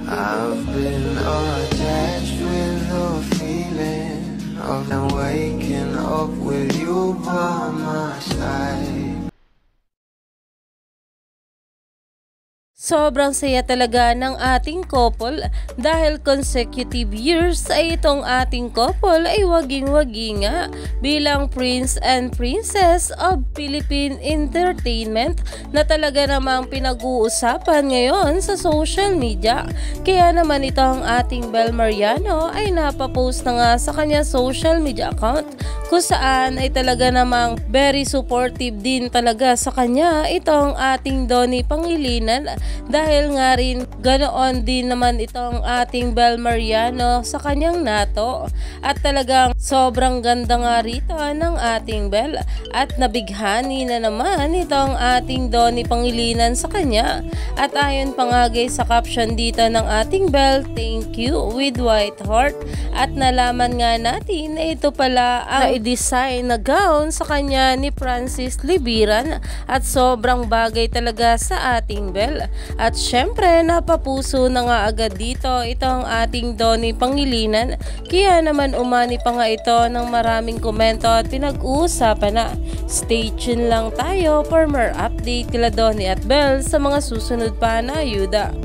I've been attached with the feeling of waking up with you by my side. Sobrang saya talaga ng ating couple dahil consecutive years ay itong ating couple ay waging-wagi nga bilang Prince and Princess of Philippine Entertainment na talaga namang pinag-uusapan ngayon sa social media. Kaya naman itong ating Bel Mariano ay napapost na nga sa kanya social media account kung saan ay talaga namang very supportive din talaga sa kanya itong ating Donnie Pangilinan. Dahil nga rin ganoon din naman itong ating Bel Mariano sa kanyang nato at talagang sobrang ganda nga rito ng ating Bel at nabighani na naman itong ating Donnie Pangilinan sa kanya at ayon pa nga guys sa caption dito ng ating Bel, thank you with white heart at nalaman nga natin na ito pala ang i-design na gown sa kanya ni Francis Libiran at sobrang bagay talaga sa ating Bel. At syempre napapuso na nga agad dito itong ating Donnie Pangilinan kaya naman umani pa nga ito ng maraming komento at pinag-uusapan na. Stay tuned lang tayo for more update kila Donnie at Bel sa mga susunod pa na ayuda.